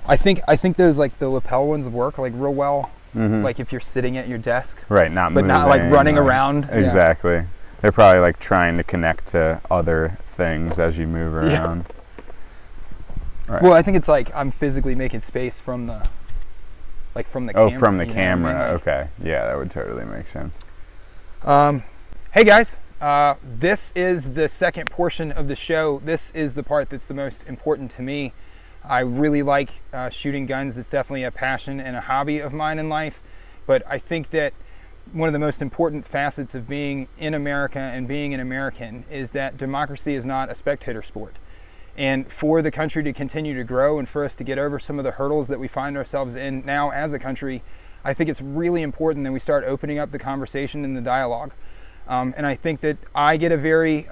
I think those like the lapel ones work like real well. Like if you're sitting at your desk. Right, not but moving, not like running around. Exactly. Yeah. They're probably like trying to connect to other things as you move around. Yeah. Right. Well, I think it's like I'm physically making space from the camera. Oh, from the camera. I mean? Like, okay. Yeah, that would totally make sense. Hey guys, this is the second portion of the show. This is the part that's the most important to me. I really like shooting guns. It's definitely a passion and a hobby of mine in life. But I think that one of the most important facets of being in America and being an American is that democracy is not a spectator sport. And for the country to continue to grow and for us to get over some of the hurdles that we find ourselves in now as a country, I think it's really important that we start opening up the conversation and the dialogue. And I think that I get a very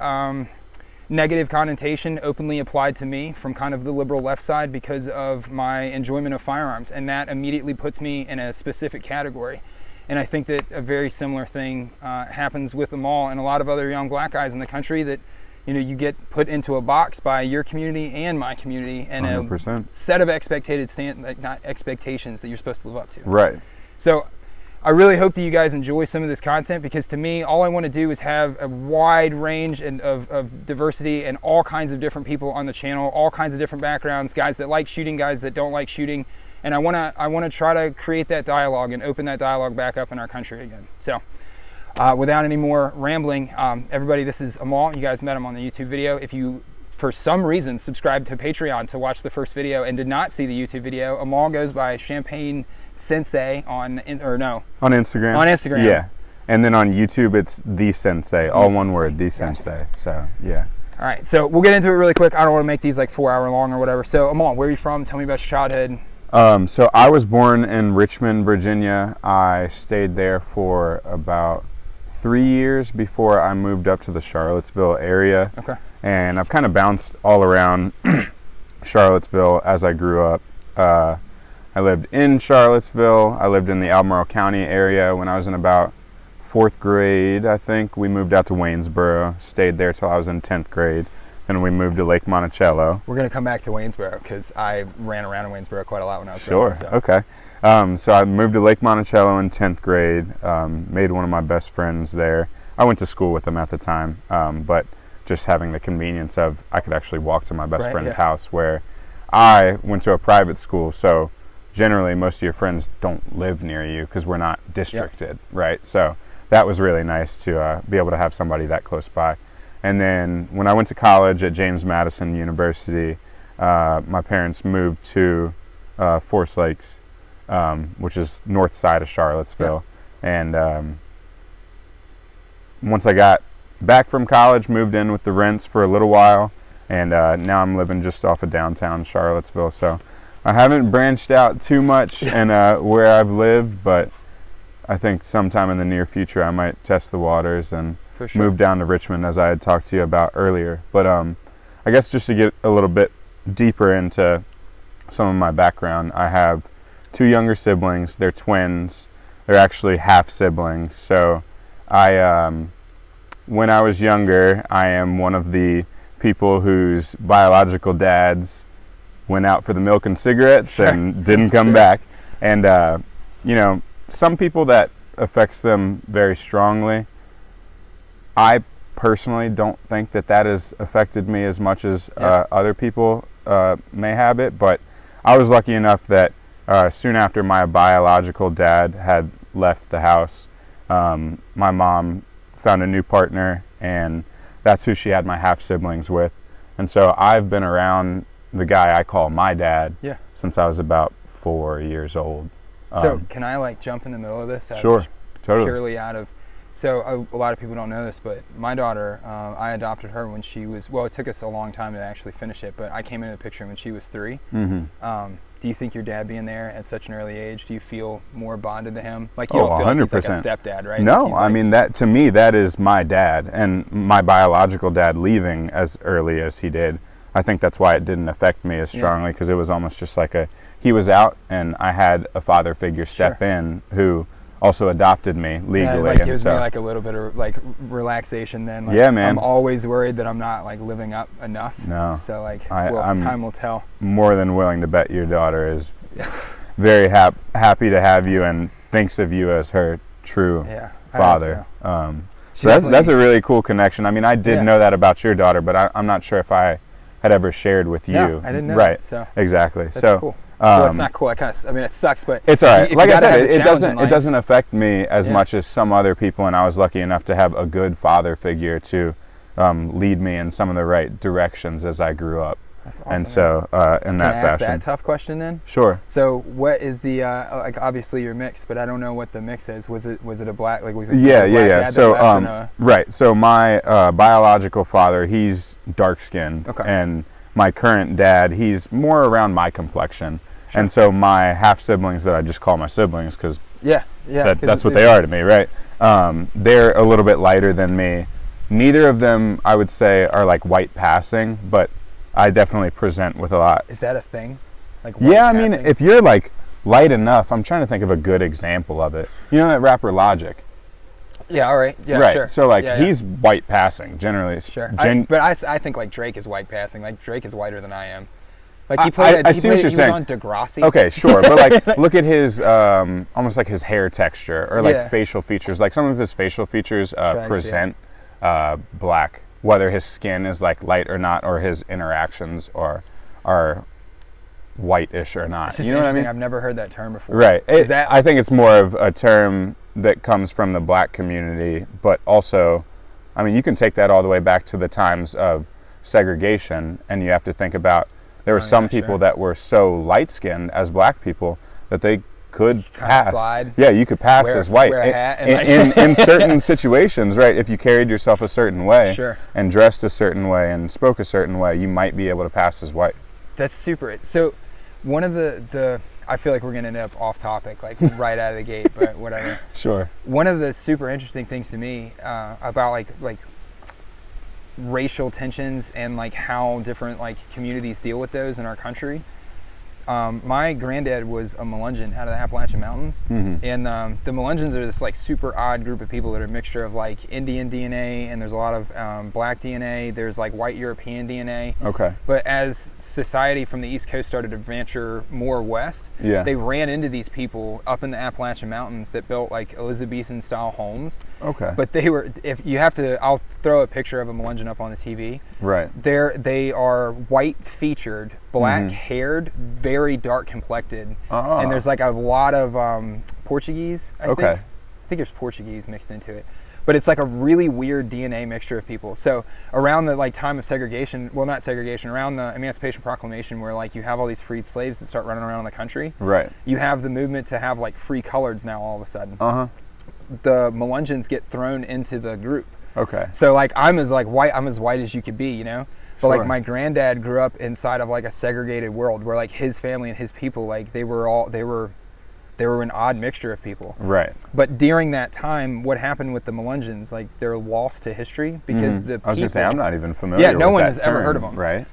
negative connotation openly applied to me from kind of the liberal left side because of my enjoyment of firearms, and that immediately puts me in a specific category. And I think that a very similar thing happens with Amal and a lot of other young black guys in the country, that you get put into a box by your community and my community and 100%. A set of expectations that you're supposed to live up to. Right. So I really hope that you guys enjoy some of this content, because to me, all I want to do is have a wide range of diversity and all kinds of different people on the channel, all kinds of different backgrounds, guys that like shooting, guys that don't like shooting. And I want to try to create that dialogue and open that dialogue back up in our country again. So without any more rambling, everybody, this is Amal. You guys met him on the YouTube video. If you, for some reason, subscribed to Patreon to watch the first video and did not see the YouTube video, Amal goes by Champagne Sensei on Instagram. On Instagram. Yeah. And then on YouTube, it's TheSensei, all one word, TheSensei. Gotcha. So, yeah. All right. So we'll get into it really quick. I don't want to make these like 4 hour long or whatever. So Amal, where are you from? Tell me about your childhood. So I was born in Richmond, Virginia. I stayed there for about 3 years before I moved up to the Charlottesville area. Okay. And I've kind of bounced all around Charlottesville as I grew up. I lived in Charlottesville. I lived in the Albemarle County area when I was in about 4th grade, I think. We moved out to Waynesboro, stayed there till I was in 10th grade. Then we moved to Lake Monticello. We're going to come back to Waynesboro because I ran around in Waynesboro quite a lot when I was growing up. So. Okay. So I moved to Lake Monticello in 10th grade, made one of my best friends there. I went to school with them at the time, but just having the convenience of I could actually walk to my best friend's house, where I went to a private school. So generally most of your friends don't live near you because we're not districted, right? So that was really nice to be able to have somebody that close by. And then when I went to college at James Madison University, my parents moved to Forest Lakes, which is north side of Charlottesville. And once I got back from college, moved in with the rents for a little while, and now I'm living just off of downtown Charlottesville. So I haven't branched out too much in where I've lived, but I think sometime in the near future I might test the waters and move down to Richmond, as I had talked to you about earlier. But I guess just to get a little bit deeper into some of my background, I have 2 younger siblings. They're twins. They're actually half siblings. So when I was younger, I am one of the people whose biological dads went out for the milk and cigarettes and didn't come back. And, some people that affects them very strongly. I personally don't think that has affected me as much as other people may have it, but I was lucky enough that soon after my biological dad had left the house, my mom found a new partner, and that's who she had my half-siblings with. And so I've been around the guy I call my dad since I was about 4 years old. So can I jump in the middle of this? Sure, totally. Purely out of... So a lot of people don't know this, but my daughter, I adopted her when she was, well, it took us a long time to actually finish it, but I came into the picture when she was 3. Mm-hmm. Do you think your dad being there at such an early age, do you feel more bonded to him? Like you don't feel 100%. Like he's like a stepdad, right? No, I mean, that to me, that is my dad, and my biological dad leaving as early as he did. I think that's why it didn't affect me as strongly, because it was almost just like he was out, and I had a father figure step in who also adopted me legally. Yeah, it like and gives so, me like a little bit of like relaxation then. Like, yeah, man. I'm always worried that I'm not like living up enough. No. So like, I'm time will tell. more than willing to bet your daughter is very happy to have you and thinks of you as her true father. So that's a really cool connection. I mean, I did know that about your daughter, but I'm not sure if I had ever shared with you. No, I didn't know. Right. That, so exactly. that's so cool. Well, it's not cool. I mean, it sucks, but it's all right. Like I said, it doesn't affect me as much as some other people, and I was lucky enough to have a good father figure to lead me in some of the right directions as I grew up. That's awesome. And so, in that Can I ask fashion. that tough question then? Sure. So, what is the like? Obviously, you're mixed, but I don't know what the mix is. Was it a black like? Yeah. So, right. So my biological father, he's dark skinned, and my current dad, he's more around my complexion. Sure. And so my half siblings that I just call my siblings because that's what they are to me, right? They're a little bit lighter than me. Neither of them, I would say, are like white passing, but I definitely present with a lot. Is that a thing? Like yeah, I mean, if you're like light enough, I'm trying to think of a good example of it. You know that rapper Logic? Yeah, all right. Yeah, right. Sure. So like he's white passing generally. Sure. But I think like Drake is white passing. Like Drake is whiter than I am. Like he see what you're saying. Was on Degrassi. Okay, sure. But like look at his almost like his hair texture or like facial features. Like some of his facial features present black, whether his skin is like light or not, or his interactions are whitish or not. It's just you know what I mean? I've never heard that term before. Right. I think it's more of a term that comes from the black community, but also, I mean, you can take that all the way back to the times of segregation, and you have to think about there were some people that were so light-skinned as black people that they could pass. Slide, yeah, you could pass as white wear a hat and in certain situations, right? If you carried yourself a certain way and dressed a certain way and spoke a certain way, you might be able to pass as white. That's super. So one of the I feel like we're going to end up off topic, like right out of the gate, but whatever. Sure. One of the super interesting things to me about like racial tensions and like how different like communities deal with those in our country. My granddad was a Melungeon out of the Appalachian Mountains, and the Melungeons are this like super odd group of people that are a mixture of like Indian DNA, and there's a lot of black DNA. There's like white European DNA. Okay. But as society from the East Coast started to venture more west, they ran into these people up in the Appalachian Mountains that built like Elizabethan style homes. Okay. But they were, if you have to, I'll throw a picture of a Melungeon up on the TV. Right. They are white featured, black haired, very dark complected, and there's like a lot of Portuguese. I think there's Portuguese mixed into it, but it's like a really weird DNA mixture of people. So around the like time of segregation, well, not segregation, around the Emancipation Proclamation, where like you have all these freed slaves that start running around the country. Right. You have the movement to have like free coloreds now all of a sudden. The Melungeons get thrown into the group. Okay. So like I'm as white as you could be, you know. But like my granddad grew up inside of like a segregated world where like his family and his people, like they were an odd mixture of people. Right. But during that time, what happened with the Melungeons, like they're lost to history because the people, I was gonna say I'm not even familiar. Yeah, no with one that has term, ever heard of them. Right.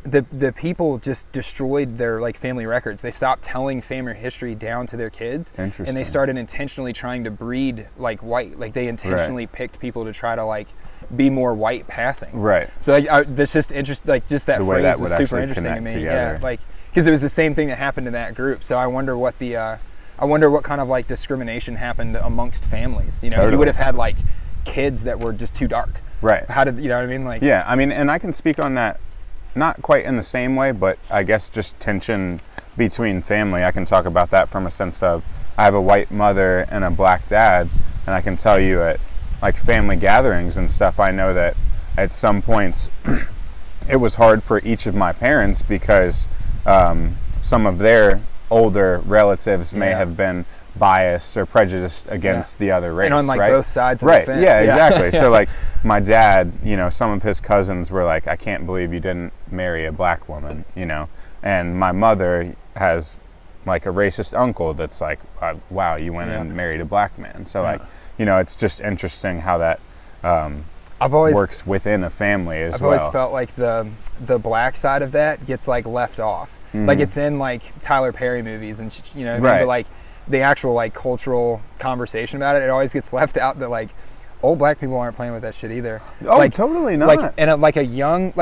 The people just destroyed their like family records. They stopped telling family history down to their kids. Interesting. And they started intentionally trying to breed like white. Like they intentionally picked people to try to like be more white passing. Right. So that's just interesting. Like just that phrase was super interesting to me. Together. Yeah. Like because it was the same thing that happened in that group. So I wonder what kind of like discrimination happened amongst families. You know, you would have had like kids that were just too dark. Right. How did you know what I mean? Like. Yeah, I mean, and I can speak on that. Not quite in the same way, but I guess just tension between family. I can talk about that from a sense of I have a white mother and a black dad, and I can tell you at like family gatherings and stuff, I know that at some points it was hard for each of my parents because some of their older relatives may have been biased or prejudiced against the other race, and on like right? both sides of the fence. Yeah, exactly. So like my dad, you know, some of his cousins were like, I can't believe you didn't marry a black woman, you know, and my mother has like a racist uncle that's like, wow, you went and married a black man. So like, you know, it's just interesting how that works within a family as well. I've always felt like the black side of that gets like left off. Like it's in like Tyler Perry movies and you know, but like the actual like cultural conversation about it, it always gets left out that like old black people aren't playing with that shit either. Oh, like, totally not. Like, and like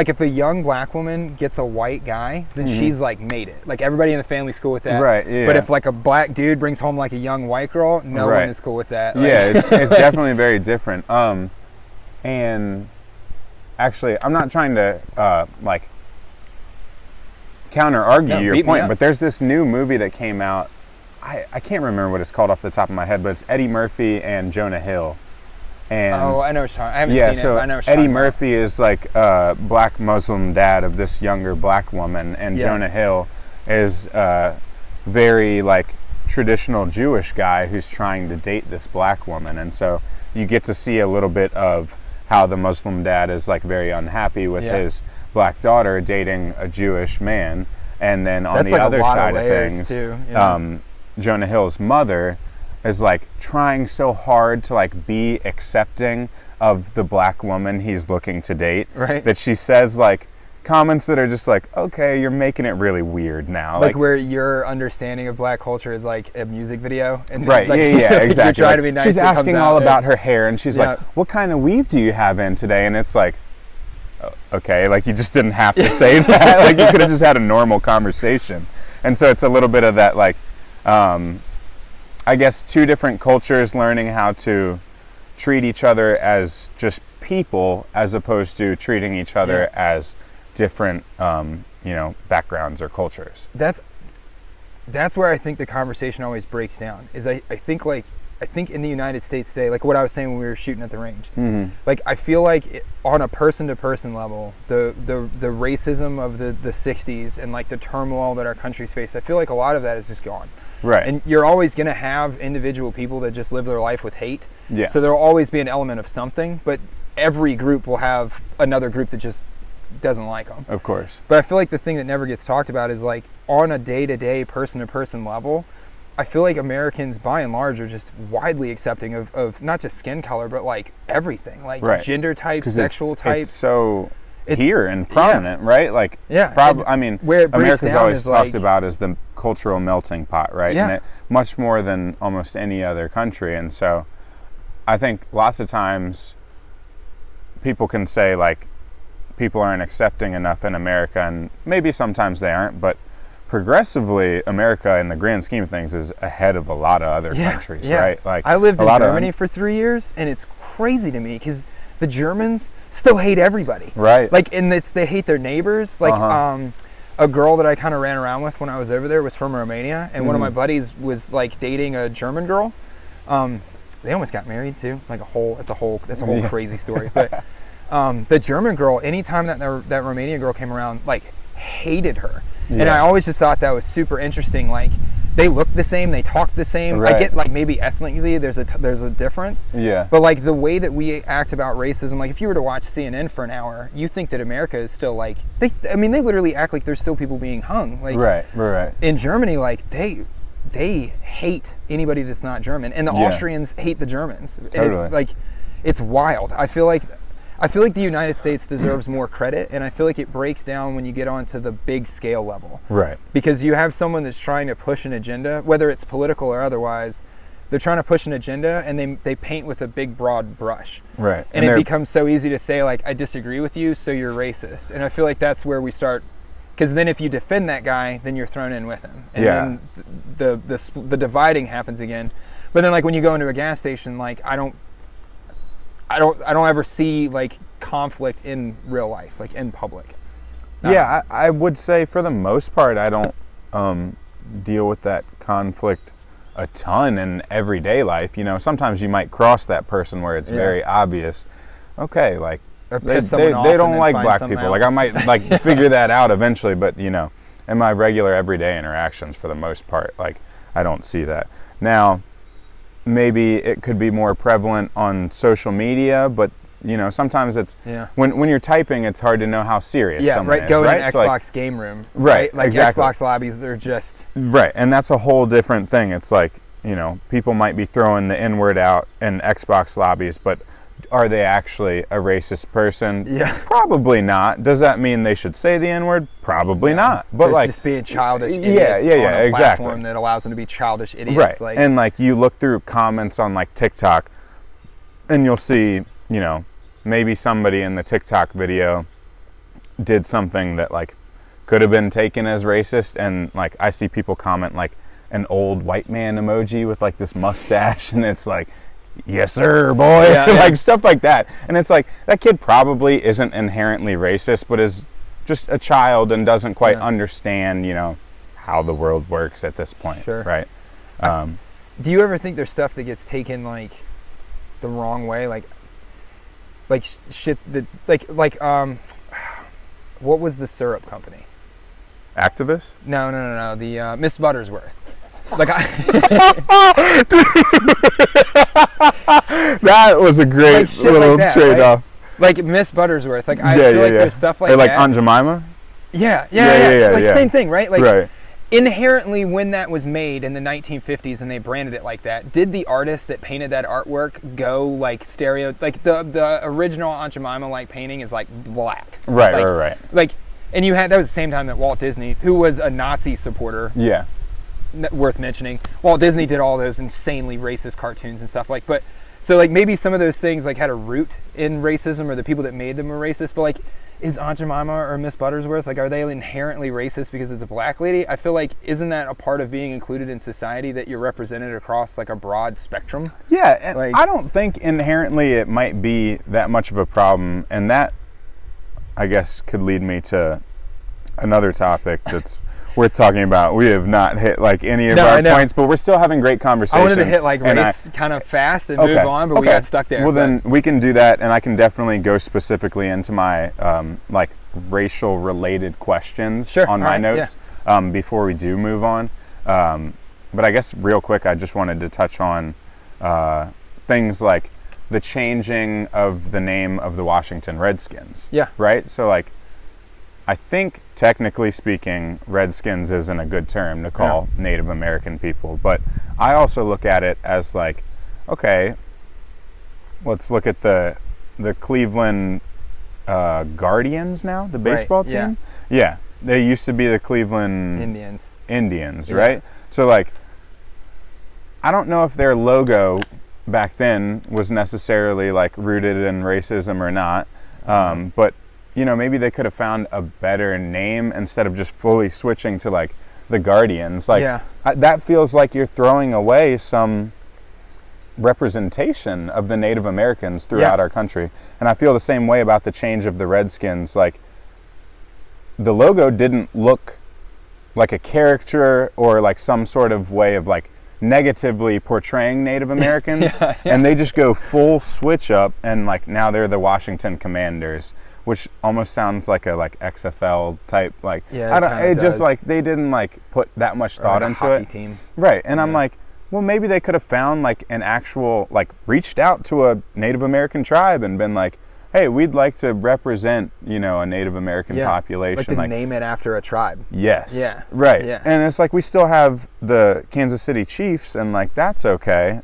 if a young black woman gets a white guy, then she's like made it. Like everybody in the family's cool with that. Right. Yeah. But if like a black dude brings home like a young white girl, no one is cool with that. Like, yeah, it's definitely very different. And actually, I'm not trying to like counter argue your point, but there's this new movie that came out. I can't remember what it's called off the top of my head, but it's Eddie Murphy and Jonah Hill. And I know what you're talking. I haven't seen it, but I know what you're Eddie talking Murphy is like a black Muslim dad of this younger black woman, and Jonah Hill is a very like traditional Jewish guy who's trying to date this black woman, and so you get to see a little bit of how the Muslim dad is like very unhappy with his black daughter dating a Jewish man, and then on the other side of things, too, Jonah Hill's mother is like trying so hard to like be accepting of the black woman he's looking to date, right? That she says like comments that are just like, okay, you're making it really weird now. Like where your understanding of black culture is like a music video. And right, like, yeah, exactly. You're trying to be nice. She's asking all about her hair, and she's like, what kind of weave do you have in today? And it's like, okay, like you just didn't have to say that. Like you could have just had a normal conversation. And so it's a little bit of that like, I guess two different cultures learning how to treat each other as just people as opposed to treating each other as different, backgrounds or cultures. That's where I think the conversation always breaks down. Is I think in the United States today, like what I was saying when we were shooting at the range, like I feel like on a person-to-person level, the racism of the 60s and like the turmoil that our country's faced, I feel like a lot of that is just gone. Right. And you're always going to have individual people that just live their life with hate. Yeah. So there'll always be an element of something, but every group will have another group that just doesn't like them. Of course. But I feel like the thing that never gets talked about is like on a day-to-day, person-to-person level, I feel like Americans by and large are just widely accepting of not just skin color, but like everything, like gender types, sexual types. It's so here and prominent, right? Like, I mean, where America's always talked about as the cultural melting pot, right? Yeah. And it, much more than almost any other country. And so I think lots of times people can say like people aren't accepting enough in America, and maybe sometimes they aren't, but progressively America in the grand scheme of things is ahead of a lot of other countries, right? Like I lived in Germany for 3 years, and it's crazy to me because the Germans still hate everybody, right? Like, and they hate their neighbors. Like, a girl that I kind of ran around with when I was over there was from Romania, and one of my buddies was like dating a German girl. They almost got married too. Like that's a whole crazy story. But the German girl, anytime that Romanian girl came around, like hated her. And I always just thought that was super interesting. Like, they look the same, they talk the same. Right. I get like maybe ethnically there's a difference. Yeah. But like the way that we act about racism, like if you were to watch CNN for an hour, you think that America is still like they literally act like there's still people being hung. Like right. In Germany, like they hate anybody that's not German, and the Austrians hate the Germans. Totally. And it's like it's wild. I feel like the United States deserves more credit, and I feel like it breaks down when you get onto the big scale level. Right. Because you have someone that's trying to push an agenda, whether it's political or otherwise, they're trying to push an agenda, and they paint with a big broad brush. Right. And it becomes so easy to say, like, I disagree with you, so you're racist. And I feel like that's where we start, because then if you defend that guy, then you're thrown in with him. And then the dividing happens again. But then, like, when you go into a gas station, like, I don't ever see like conflict in real life, like in public. Yeah, I would say for the most part, I don't deal with that conflict a ton in everyday life. You know, sometimes you might cross that person where it's very obvious. Okay, like they don't like black people. Like I might like figure that out eventually, but you know, in my regular everyday interactions, for the most part, like I don't see that. Now, maybe it could be more prevalent on social media, but you know, sometimes it's when you're typing, it's hard to know how serious someone is. Go in right? an So Xbox game room. Right, Like exactly. Xbox lobbies are just... Right, and that's a whole different thing. It's like, you know, people might be throwing the N-word out in Xbox lobbies, but are they actually a racist person? Yeah. Probably not. Does that mean they should say the N-word? Probably not. But There's like just being childish idiots on a exactly. platform that allows them to be childish idiots. Right. Like, and like you look through comments on like TikTok, and you'll see, you know, maybe somebody in the TikTok video did something that like could have been taken as racist, and like I see people comment like an old white man emoji with like this mustache, and it's like, yes sir, boy. Yeah, yeah. Like stuff like that. And it's like, that kid probably isn't inherently racist, but is just a child and doesn't quite understand, you know, how the world works at this point. Sure. Right. Do you ever think there's stuff that gets taken like the wrong way, like shit that like what was the syrup company? Activists? No. The Miss Buttersworth. Like that was a great like little like that, trade-off. right? Like Miss Buttersworth. Like I feel like there's stuff like or like that. Aunt Jemima? Yeah. Yeah, Like same thing, right? Like right. inherently, when that was made in the 1950s and they branded it like that, did the artist that painted that artwork go like like the original Aunt Jemima like painting is like black. Right. Like, and you had, that was the same time that Walt Disney, who was a Nazi supporter, Yeah. worth mentioning. Walt Disney did all those insanely racist cartoons and stuff like, but so like maybe some of those things like had a root in racism, or the people that made them were racist, but like, is Aunt Jemima or Miss Buttersworth, like, are they inherently racist because it's a black lady? I feel like, isn't that a part of being included in society, that you're represented across like a broad spectrum? Yeah, and like, I don't think inherently it might be that much of a problem, and that, I guess, could lead me to another topic that's worth talking about. We have not hit like any of our points, but we're still having great conversation. I wanted to hit like race kind of fast and move on, but we got stuck there. Well, then we can do that, and I can definitely go specifically into my like racial related questions on my notes before we do move on. But I guess real quick, I just wanted to touch on things like the changing of the name of the Washington Redskins. Yeah. Right? So like, I think technically speaking, Redskins isn't a good term to call Native American people, but I also look at it as like, okay, let's look at the Cleveland Guardians now, the baseball team. Yeah, they used to be the Cleveland Indians, right? So like, I don't know if their logo back then was necessarily like rooted in racism or not, but you know, maybe they could have found a better name instead of just fully switching to like the Guardians. Like that feels like you're throwing away some representation of the Native Americans throughout our country. And I feel the same way about the change of the Redskins. Like, the logo didn't look like a caricature or like some sort of way of like negatively portraying Native Americans. And they just go full switch up, and like now they're the Washington Commanders, which almost sounds like a like XFL type, like just like they didn't like put that much thought like into it. Team. Right. And I'm like, well, maybe they could have found like an actual, like reached out to a Native American tribe and been like, hey, we'd like to represent, you know, a Native American population. Like to name it after a tribe. Yes. Yeah. Right. Yeah. And it's like, we still have the Kansas City Chiefs, and like, that's okay.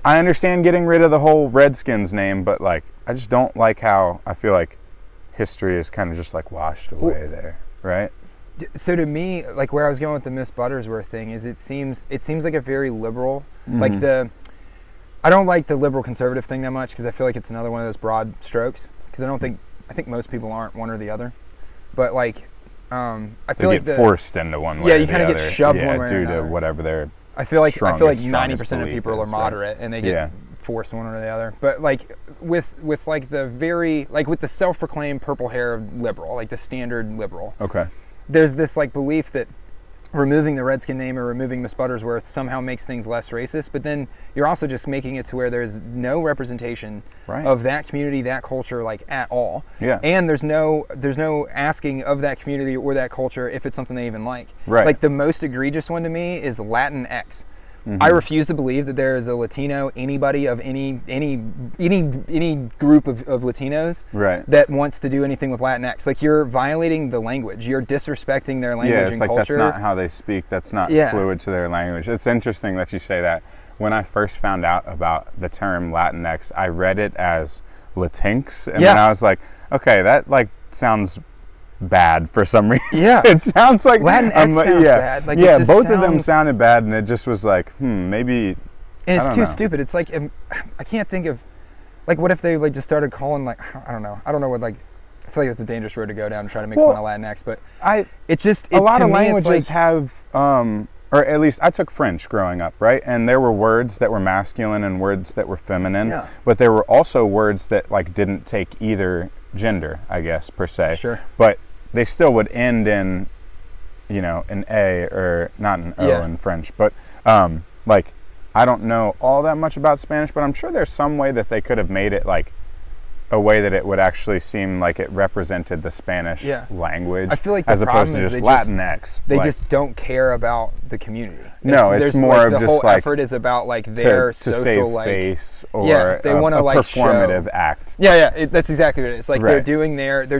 I understand getting rid of the whole Redskins name, but like, I just don't like how I feel like history is kind of just like washed away there. Right. So to me, like where I was going with the Miss Buttersworth thing is it seems like a very liberal, like I don't like the liberal conservative thing that much, because I feel like it's another one of those broad strokes, because I think most people aren't one or the other, but like I feel like get forced into one way. Yeah, you kind of get shoved one way or due another. to whatever their I feel like 90% of belief people are moderate, and they get forced one or the other. But like with like the very, like with the self-proclaimed purple hair liberal, like the standard liberal. Okay. There's this like belief that removing the Redskin name or removing Miss Buttersworth somehow makes things less racist, but then you're also just making it to where there's no representation of that community, that culture, like at all. Yeah. And there's no asking of that community or that culture if it's something they even like. Right. Like the most egregious one to me is Latin X. I refuse to believe that there is a Latino, anybody of any group of Latinos that wants to do anything with Latinx. Like, you're violating the language. You're disrespecting their language and culture. That's not how they speak. That's not fluid to their language. It's interesting that you say that. when I first found out about the term Latinx, I read it as Latinx, and Yeah. then I was like, okay, that like sounds bad for some reason. Yeah. It sounds like Latinx sounds bad. Like, it yeah, just both of them sounds- sounded bad, and it just was like, maybe. And it's I don't too know. stupid. It's like, I can't think of, like, what if they like just started calling, like, I don't know what, like, I feel like it's a dangerous road to go down to try to make fun of Latinx, but it's just, A lot to of me, languages it's like, have, or at least I took French growing up, right? And there were words that were masculine and words that were feminine, Yeah. but there were also words that like didn't take either gender, I guess, per se. Sure. But they still would end in, an A or not an O Yeah. in French. But like, I don't know all that much about Spanish, but I'm sure there's some way that they could have made it like a way that it would actually seem like it represented the Spanish language. I feel like the as opposed problem to is just they Latinx. they like, just don't care about the community. No, it's there's, more like, of the just whole like effort is about like their to social save like face or Yeah, they wanna, a like, performative show. act. Yeah, that's exactly what it is. Like they're Right.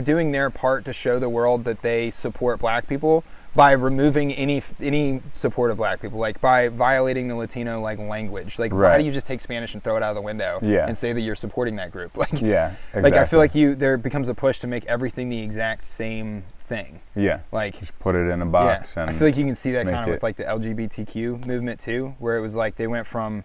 doing their part to show the world that they support black people by removing any support of black people, like by violating the Latino like language. Like why Right. do you just take Spanish and throw it out of the window Yeah. and say that you're supporting that group? Like Yeah, exactly. like I feel like there becomes a push to make everything the exact same thing. Yeah, Like just put it in a box I and feel like you can see that make kind of with it- like the LGBTQ movement too, where it was like they went from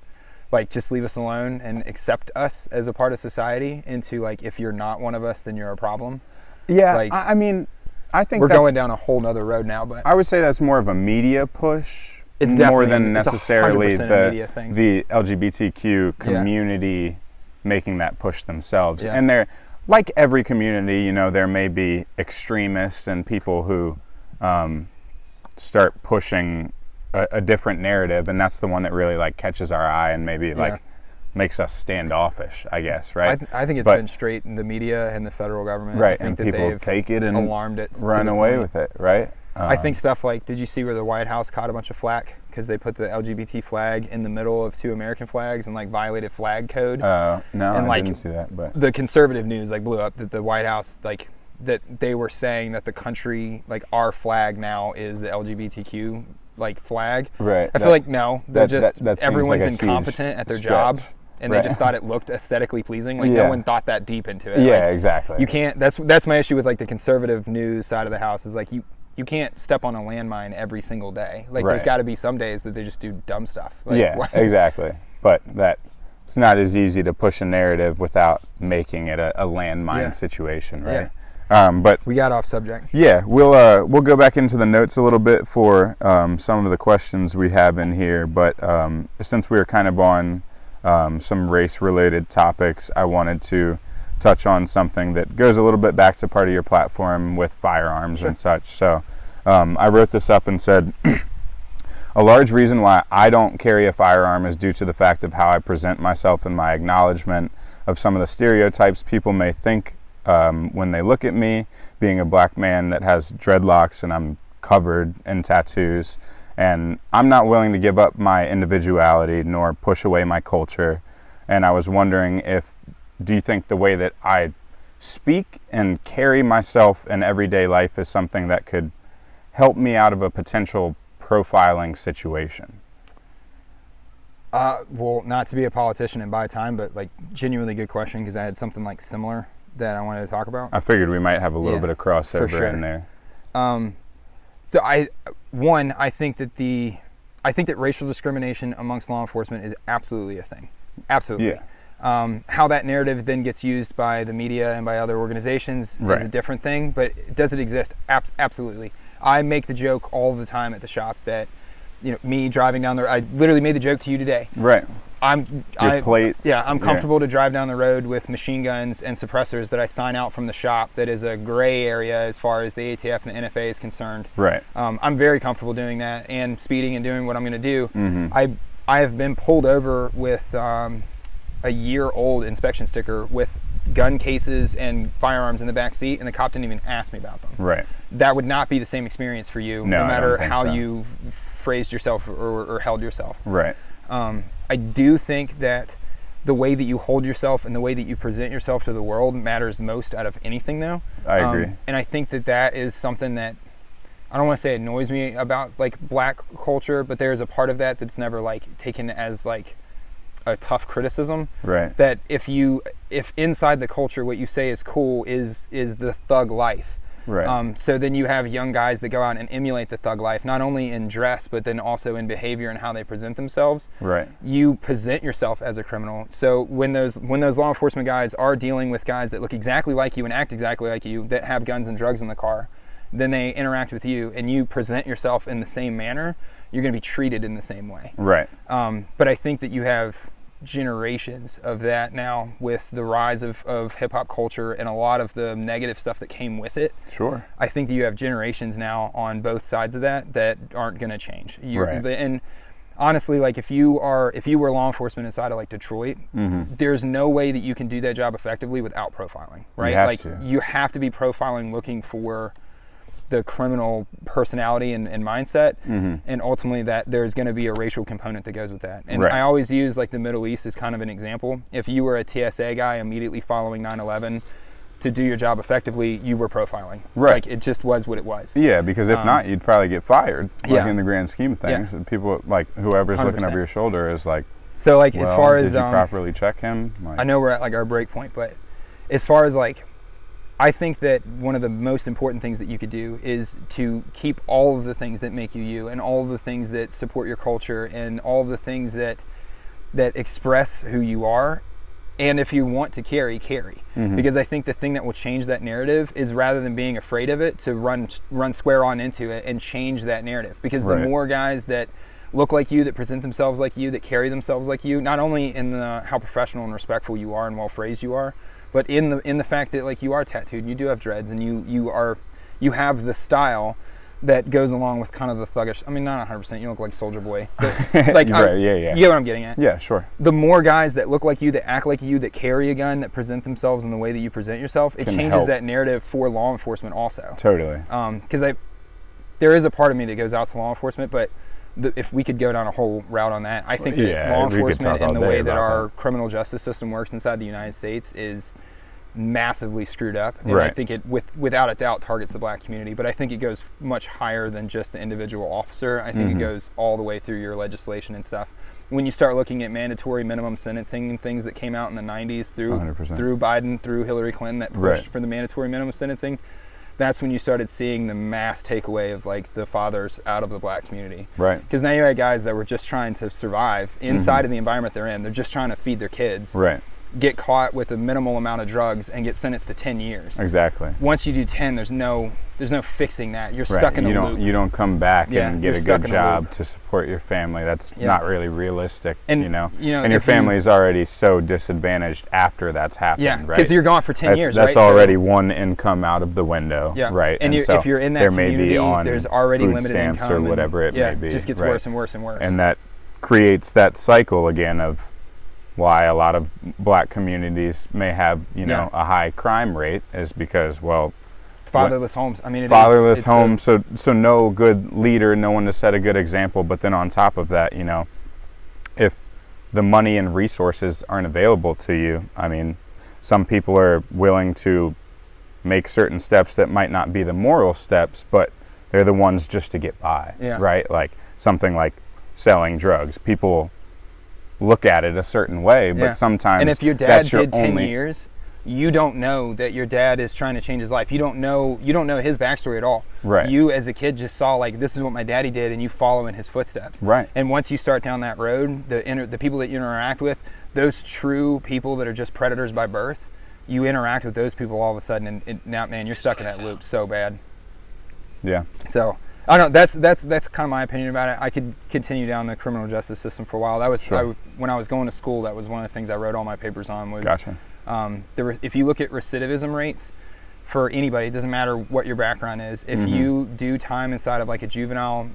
like just leave us alone and accept us as a part of society into like if you're not one of us then you're a problem. yeah. like- I mean, I think We're that's, going down a whole nother road now, but I would say that's more of a media push. It's more definitely- than it's 100% necessarily a media thing. the LGBTQ community making that push themselves. Yeah. And they're like every community, there may be extremists and people who start pushing a different narrative, and that's the one that really like catches our eye and maybe like makes us standoffish, I guess, right? I think it's But- been straight in the media and the federal government. Right, I think and that people they've take it and alarmed it to run the away point. with it, right? I think stuff like, did you see where the White House caught a bunch of flack because they put the LGBT flag in the middle of 2 American flags and like violated flag code? No, and, I like, didn't see that, but The conservative news like blew up that the White House like that they were saying that the country like our flag now is the LGBTQ like flag. right. I feel like no, they're just that seems everyone's like a huge incompetent at their stretch. job, and Right. they just thought it looked aesthetically pleasing. Like Yeah. no one thought that deep into it. Yeah, Like, exactly. you can't. That's my issue with like the conservative news side of the house is like you can't step on a landmine every single day. Like there's Right. got to be some days that they just do dumb stuff. Like, Yeah, why- exactly. But it's not as easy to push a narrative without making it a landmine Yeah. situation, right? But We got off subject. yeah, we'll go back into the notes a little bit for some of the questions we have in here. But since we were kind of on some race-related topics, I wanted to touch on something that goes a little bit back to part of your platform with firearms and such. So I wrote this up and said, a large reason why I don't carry a firearm is due to the fact of how I present myself and my acknowledgement of some of the stereotypes people may think when they look at me, being a black man that has dreadlocks and I'm covered in tattoos. And I'm not willing to give up my individuality nor push away my culture. And I was wondering do you think the way that I speak and carry myself in everyday life is something that could help me out of a potential profiling situation? Well, not to be a politician and buy time, but like genuinely good question because I had something like similar that I wanted to talk about. I figured we might have a little Yeah, bit of crossover for sure. in there. So I think that racial discrimination amongst law enforcement is absolutely a thing. Absolutely. Yeah. How that narrative then gets used by the media and by other organizations is a Right. different thing, but does it exist? Absolutely. I make the joke all the time at the shop that, me driving down I literally made the joke to you today. Right. Your plates. Yeah, I'm comfortable to drive down the road with machine guns and suppressors that I sign out from the shop that is a gray area as far as the ATF and the NFA is concerned. Right. I'm very comfortable doing that and speeding and doing what I'm going to do. Mm-hmm. I have been pulled over with a year-old inspection sticker with gun cases and firearms in the back seat, and the cop didn't even ask me about them. Right. That would not be the same experience for you, No, no I matter don't think how so. you phrased yourself or held yourself. Right. I do think that the way that you hold yourself and the way that you present yourself to the world matters most out of anything, though. I agree. And I think that is something that I don't want to say annoys me about like black culture, but there's a part of that that's never like taken as like a tough criticism. Right. That if inside the culture what you say is cool is the thug life. Right. So then you have young guys that go out and emulate the thug life, not only in dress, but then also in behavior and how they present themselves. Right. You present yourself as a criminal. So when those law enforcement guys are dealing with guys that look exactly like you and act exactly like you, that have guns and drugs in the car, then they interact with you and you present yourself in the same manner, you're going to be treated in the same way. Right. But I think that you have generations of that now with the rise of hip-hop culture and a lot of the negative stuff that came with it. Sure. I think that you have generations now on both sides of that aren't going to change. Right. And honestly, like if you were law enforcement inside of like Detroit, there's no way that you can do that job effectively without profiling, right? You have to be profiling, looking for the criminal personality and mindset, and ultimately that there's going to be a racial component that goes with that. And right. I always use like the Middle East as kind of an example. If you were a TSA guy immediately following 9/11 to do your job effectively, you were profiling. Right. Like it just was what it was. Yeah, because if not, you'd probably get fired. Like yeah. in the grand scheme of things, Yeah. people like whoever's 100%. looking over your shoulder is like. So like as far as did you properly check him? Like, I know we're at like our break point, but as far as like, I think that one of the most important things that you could do is to keep all of the things that make you you, and all of the things that support your culture, and all of the things that express who you are. And if you want to carry. Because I think the thing that will change that narrative is, rather than being afraid of it, to run square on into it and change that narrative. Because the right. more guys that look like you, that present themselves like you, that carry themselves like you, not only in how professional and respectful you are and well phrased you are, but in the fact that like you are tattooed and you do have dreads and you have the style that goes along with kind of the thuggish. I mean, not 100%. You look like Soldier Boy, but like right, yeah. You get what I'm getting at. Yeah, sure. The more guys that look like you, that act like you, that carry a gun, that present themselves in the way that you present yourself, it changes that narrative for law enforcement also. Totally. Because there is a part of me that goes out to law enforcement, but if we could go down a whole route on that, I think that law enforcement and the way that our criminal justice system works inside the United States is massively screwed up. And right. I think it, without a doubt, targets the black community. But I think it goes much higher than just the individual officer. I think it goes all the way through your legislation and stuff. When you start looking at mandatory minimum sentencing and things that came out in the 90s through 100%. Through Biden, through Hillary Clinton, that pushed right. for the mandatory minimum sentencing, that's when you started seeing the mass takeaway of like the fathers out of the black community. Right. Because now you had guys that were just trying to survive inside of the environment they're in. They're just trying to feed their kids. Right. Get caught with a minimal amount of drugs and get sentenced to 10 years. Exactly. Once you do 10, there's no fixing that. You're stuck in a loop. You don't come back and get a good job to support your family. That's not really realistic, and, and your family is already so disadvantaged after that's happened, right? Because you're gone for 10 years, that's right? already one income out of the window, yeah. right? And so if you're in that community, there's already food limited stamps income or whatever it may be. It just gets worse and worse and worse. And that creates that cycle again of why a lot of black communities may have, a high crime rate, is because, fatherless homes. I mean, fatherless homes. So no good leader, no one to set a good example. But then on top of that, if the money and resources aren't available to you, I mean, some people are willing to make certain steps that might not be the moral steps, but they're the ones just to get by, right? Like something like selling drugs. People look at it a certain way, but sometimes, and if your dad did 10 years, you don't know that your dad is trying to change his life. You don't know his backstory at all. Right. You as a kid just saw like, this is what my daddy did, and you follow in his footsteps. Right. And once you start down that road, the people that you interact with, those true people that are just predators by birth, you interact with those people all of a sudden, and now, man, you're stuck in that loop so bad. Yeah. So I don't know. That's kind of my opinion about it. I could continue down the criminal justice system for a while. That was when I was going to school. That was one of the things I wrote all my papers on. Was gotcha. If you look at recidivism rates for anybody, it doesn't matter what your background is. If you do time inside of like a juvenile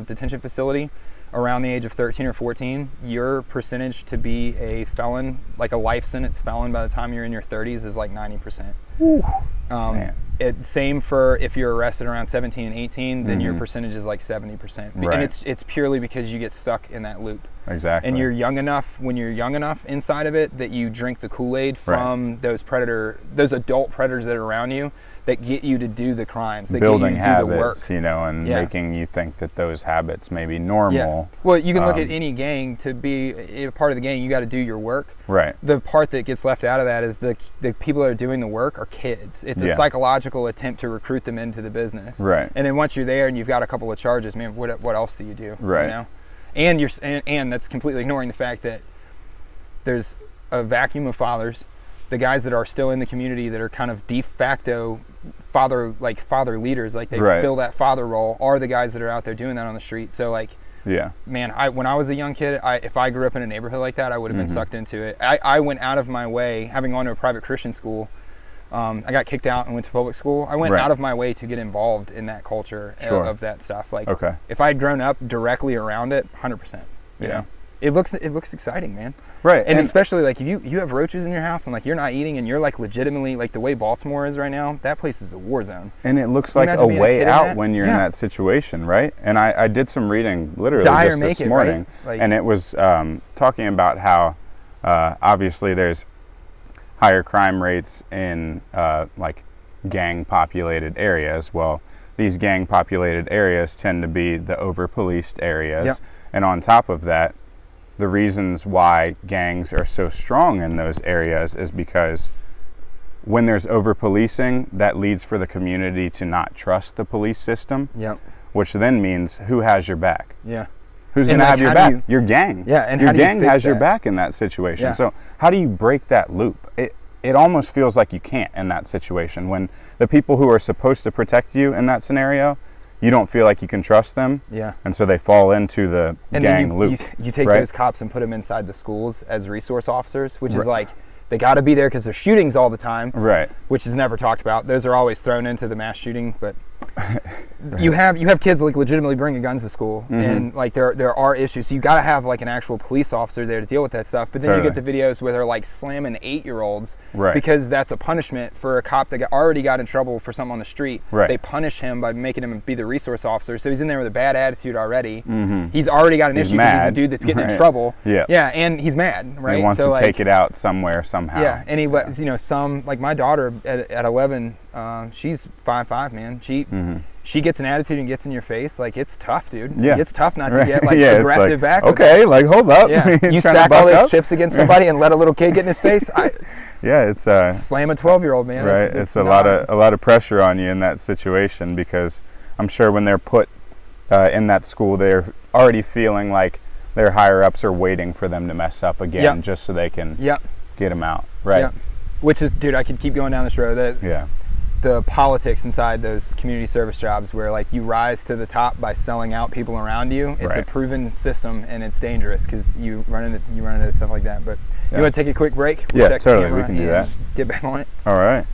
detention facility around the age of 13 or 14, your percentage to be a felon, like a life sentence felon, by the time you're in your 30s is like 90%. Same for if you're arrested around 17 and 18, then your Mhm. percentage is like 70%. Right. And it's purely because you get stuck in that loop. Exactly. And you're young enough, when you're young enough inside of it, that you drink the Kool-Aid from those adult predators that are around you that get you to do the crimes, that building get you to do the work. habits, you know, and Yeah. making you think that those habits may be normal. Yeah. Well, you can look at any gang. To be a part of the gang, you got to do your work. Right. The part that gets left out of that is the people that are doing the work are kids. It's a psychological attempt to recruit them into the business. Right. And then once you're there and you've got a couple of charges, man, what else do you do? Right. You know? And that's completely ignoring the fact that there's a vacuum of fathers, the guys that are still in the community that are kind of de facto father leaders, like they fill that father role, are the guys that are out there doing that on the street. So like, man, when I was a young kid, if I grew up in a neighborhood like that, I would have been sucked into it. I went out of my way, having gone to a private Christian school. I got kicked out and went to public school. I went out of my way to get involved in that culture of that stuff. Like, if I had grown up directly around it, 100%. You know, it looks exciting, man. Right. And especially like if you have roaches in your house and like you're not eating and you're like legitimately like the way Baltimore is right now, that place is a war zone. And it looks like a way out when you're in that situation, right? And I did some reading literally just this morning, right? and it was talking about how obviously there's higher crime rates in like gang populated areas. Well, these gang populated areas tend to be the over policed areas. And on top of that, the reasons why gangs are so strong in those areas is because when there's over policing, that leads for the community to not trust the police system. Which then means who has your back? Who's going to have your back? Your gang. And your gang has your back in that situation. So how do you break that loop? It almost feels like you can't in that situation. When the people who are supposed to protect you in that scenario, you don't feel like you can trust them. And so they fall into the gang loop. You take those cops and put them inside the schools as resource officers, which is like, they got to be there because there's shootings all the time, which is never talked about. Those are always thrown into the mass shooting, but you have kids like legitimately bringing guns to school, and like there are issues. So you got to have like an actual police officer there to deal with that stuff. But then you get the videos where they're like slamming 8-year-olds because that's a punishment for a cop that already got in trouble for something on the street. They punish him by making him be the resource officer. So he's in there with a bad attitude already. He's already got an issue because he's a dude that's getting in trouble. And he's mad, right? He wants to like, take it out somewhere somehow. And he lets some like my daughter at 11. She's 5'5", man. She gets an attitude and gets in your face. Like, it's tough, dude. It's tough not to get like aggressive back. Okay, like hold up. You stack all those chips against somebody and let a little kid get in his face. It's slam a 12-year-old, man. Right. It's a lot of pressure on you in that situation, because I'm sure when they're put in that school, they're already feeling like their higher ups are waiting for them to mess up again, just so they can get them out. Right. Which is, dude, I could keep going down this road. The politics inside those community service jobs, where like you rise to the top by selling out people around you. It's a proven system, and it's dangerous because you run into stuff like that. But you want to take a quick break? We'll check totally. We can do that. Get back on it. All right.